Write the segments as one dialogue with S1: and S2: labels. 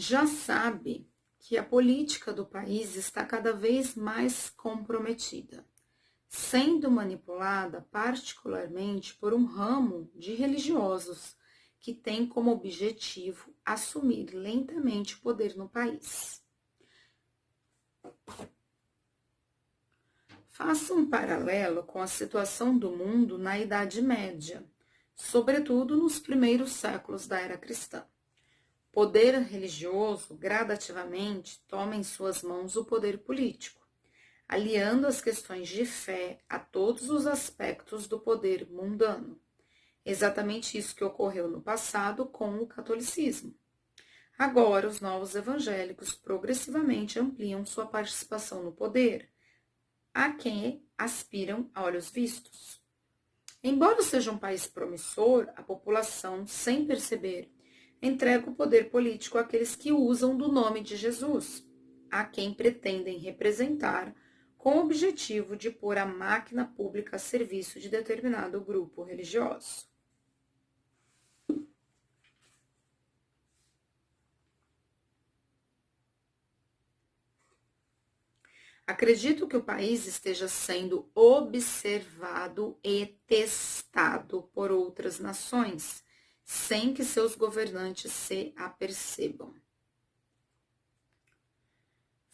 S1: já sabe que a política do país está cada vez mais comprometida, sendo manipulada particularmente por um ramo de religiosos que tem como objetivo assumir lentamente o poder no país. Faça um paralelo com a situação do mundo na Idade Média, sobretudo nos primeiros séculos da era cristã. O poder religioso gradativamente toma em suas mãos o poder político, aliando as questões de fé a todos os aspectos do poder mundano. Exatamente isso que ocorreu no passado com o catolicismo. Agora, os novos evangélicos progressivamente ampliam sua participação no poder, a quem aspiram a olhos vistos. Embora seja um país promissor, a população, sem perceber, entrega o poder político àqueles que usam do nome de Jesus, a quem pretendem representar, com o objetivo de pôr a máquina pública a serviço de determinado grupo religioso. Acredito que o país esteja sendo observado e testado por outras nações, sem que seus governantes se apercebam.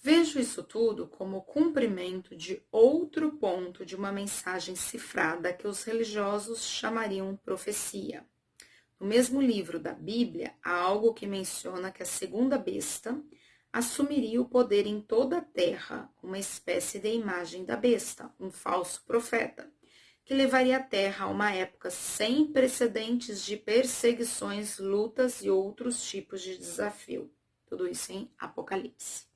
S1: Vejo isso tudo como cumprimento de outro ponto de uma mensagem cifrada que os religiosos chamariam profecia. No mesmo livro da Bíblia, há algo que menciona que a segunda besta assumiria o poder em toda a terra, uma espécie de imagem da besta, um falso profeta, que levaria a terra a uma época sem precedentes de perseguições, lutas e outros tipos de desafio. Tudo isso em Apocalipse.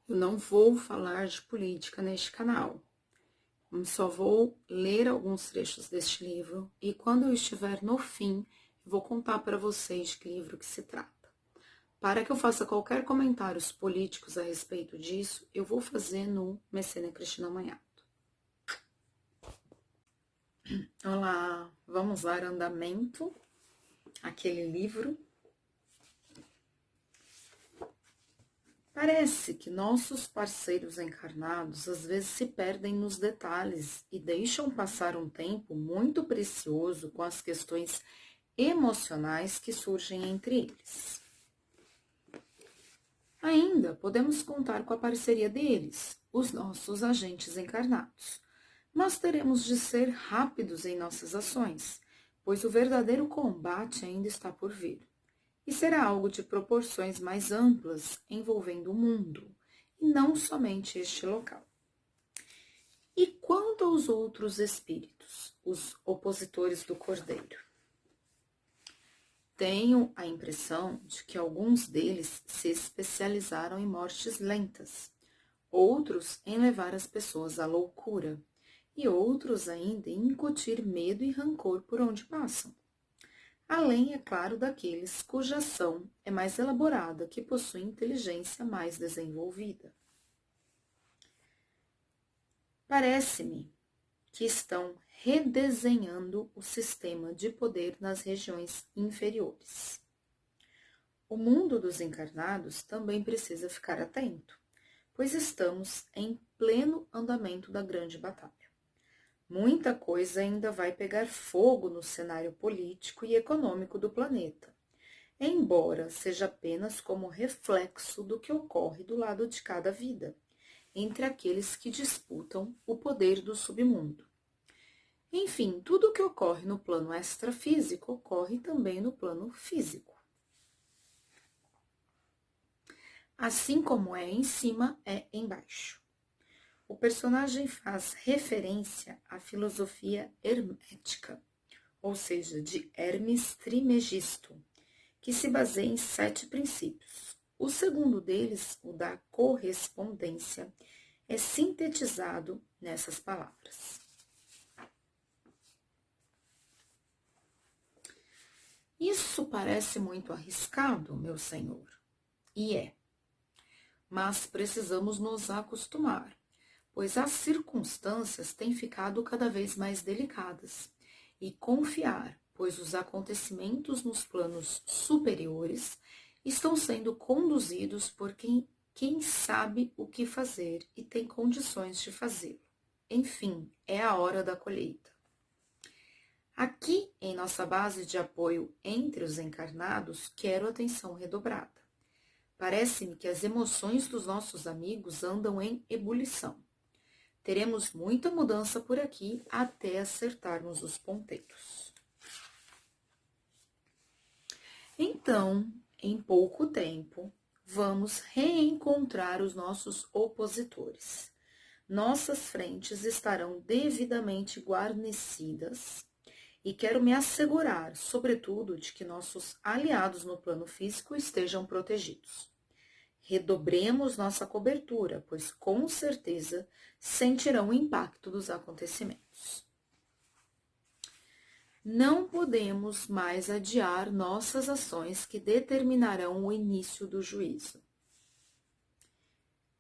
S1: Eu não vou falar de política neste canal. Eu só vou ler alguns trechos deste livro e quando eu estiver no fim, eu vou contar para vocês de que livro que se trata. Para que eu faça qualquer comentários políticos a respeito disso, eu vou fazer no Mecena Cristina Manhato. Olá, vamos dar andamento àquele livro. Parece que nossos parceiros encarnados às vezes se perdem nos detalhes e deixam passar um tempo muito precioso com as questões emocionais que surgem entre eles. Ainda podemos contar com a parceria deles, os nossos agentes encarnados, mas teremos de ser rápidos em nossas ações, pois o verdadeiro combate ainda está por vir. E será algo de proporções mais amplas, envolvendo o mundo, e não somente este local. E quanto aos outros espíritos, os opositores do Cordeiro? Tenho a impressão de que alguns deles se especializaram em mortes lentas, outros em levar as pessoas à loucura, e outros ainda em incutir medo e rancor por onde passam. Além, é claro, daqueles cuja ação é mais elaborada, que possuem inteligência mais desenvolvida. Parece-me que estão redesenhando o sistema de poder nas regiões inferiores. O mundo dos encarnados também precisa ficar atento, pois estamos em pleno andamento da grande batalha. Muita coisa ainda vai pegar fogo no cenário político e econômico do planeta, embora seja apenas como reflexo do que ocorre do lado de cada vida, entre aqueles que disputam o poder do submundo. Enfim, tudo o que ocorre no plano extrafísico ocorre também no plano físico. Assim como é em cima, é embaixo. O personagem faz referência à filosofia hermética, ou seja, de Hermes Trismegisto, que se baseia em 7 princípios. O segundo deles, o da correspondência, é sintetizado nessas palavras. Isso parece muito arriscado, meu senhor, e é. Mas precisamos nos acostumar, pois as circunstâncias têm ficado cada vez mais delicadas, e confiar, pois os acontecimentos nos planos superiores estão sendo conduzidos por quem sabe o que fazer e tem condições de fazê-lo. Enfim, é a hora da colheita. Aqui, em nossa base de apoio entre os encarnados, quero atenção redobrada. Parece-me que as emoções dos nossos amigos andam em ebulição. Teremos muita mudança por aqui até acertarmos os ponteiros. Então, em pouco tempo, vamos reencontrar os nossos opositores. Nossas frentes estarão devidamente guarnecidas e quero me assegurar, sobretudo, de que nossos aliados no plano físico estejam protegidos. Redobremos nossa cobertura, pois com certeza sentirão o impacto dos acontecimentos. Não podemos mais adiar nossas ações que determinarão o início do juízo.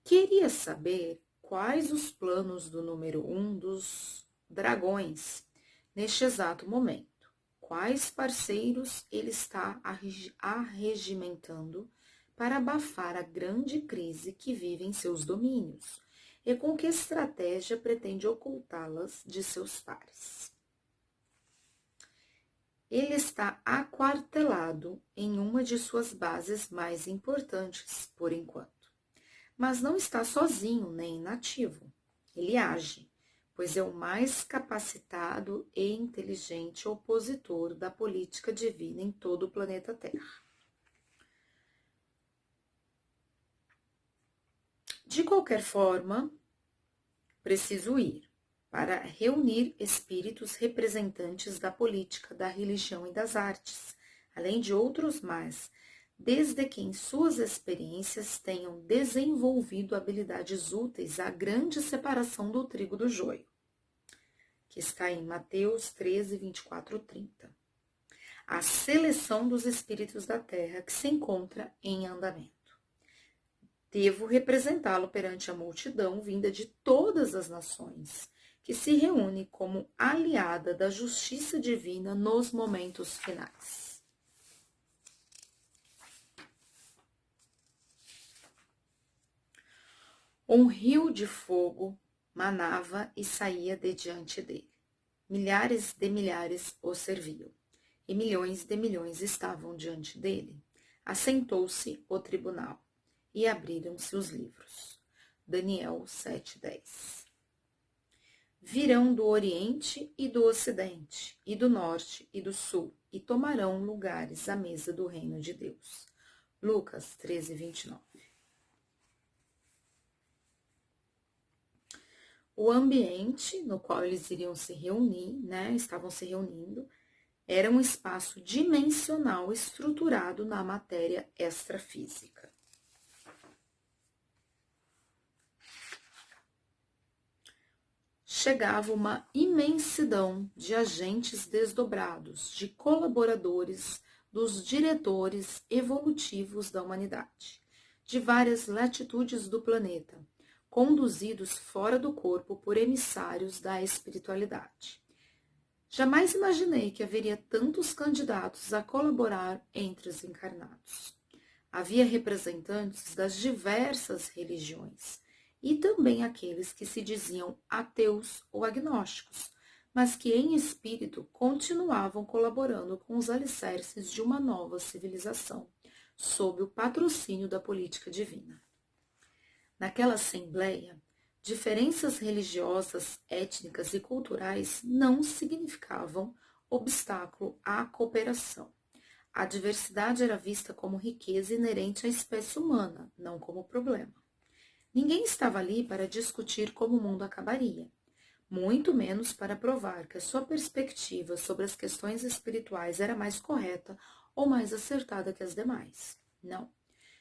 S1: Queria saber quais os planos do número 1 dos dragões neste exato momento. Quais parceiros ele está arregimentando para abafar a grande crise que vive em seus domínios e com que estratégia pretende ocultá-las de seus pares. Ele está aquartelado em uma de suas bases mais importantes, por enquanto. Mas não está sozinho nem inativo. Ele age, pois é o mais capacitado e inteligente opositor da política divina em todo o planeta Terra. De qualquer forma, preciso ir para reunir espíritos representantes da política, da religião e das artes, além de outros mais, desde que em suas experiências tenham desenvolvido habilidades úteis à grande separação do trigo do joio, que está em Mateus 13, 24, 30. A seleção dos espíritos da terra que se encontra em andamento. Devo representá-lo perante a multidão vinda de todas as nações, que se reúne como aliada da justiça divina nos momentos finais. Um rio de fogo manava e saía de diante dele. Milhares de milhares o serviam, e milhões de milhões estavam diante dele. Assentou-se o tribunal, e abriram-se os livros. Daniel 7:10. Virão do Oriente e do Ocidente, e do Norte e do Sul, e tomarão lugares à mesa do reino de Deus. Lucas 13, 29. O ambiente no qual eles iriam se reunir, estavam se reunindo, era um espaço dimensional estruturado na matéria extrafísica. Chegava uma imensidão de agentes desdobrados, de colaboradores dos diretores evolutivos da humanidade, de várias latitudes do planeta, conduzidos fora do corpo por emissários da espiritualidade. Jamais imaginei que haveria tantos candidatos a colaborar entre os encarnados. Havia representantes das diversas religiões, e também aqueles que se diziam ateus ou agnósticos, mas que em espírito continuavam colaborando com os alicerces de uma nova civilização, sob o patrocínio da política divina. Naquela assembleia, diferenças religiosas, étnicas e culturais não significavam obstáculo à cooperação. A diversidade era vista como riqueza inerente à espécie humana, não como problema. Ninguém estava ali para discutir como o mundo acabaria, muito menos para provar que a sua perspectiva sobre as questões espirituais era mais correta ou mais acertada que as demais. Não.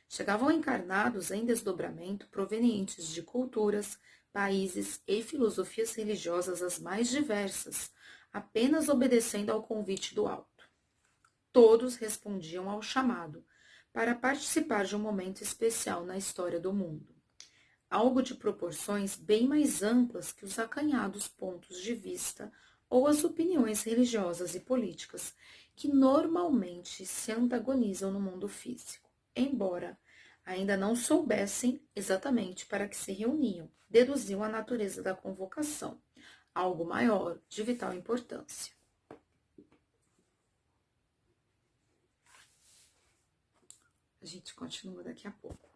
S1: Chegavam encarnados em desdobramento provenientes de culturas, países e filosofias religiosas as mais diversas, apenas obedecendo ao convite do alto. Todos respondiam ao chamado para participar de um momento especial na história do mundo. Algo de proporções bem mais amplas que os acanhados pontos de vista ou as opiniões religiosas e políticas que normalmente se antagonizam no mundo físico. embora ainda não soubessem exatamente para que se reuniam, deduziu a natureza da convocação, algo maior, de vital importância. A gente continua daqui a pouco.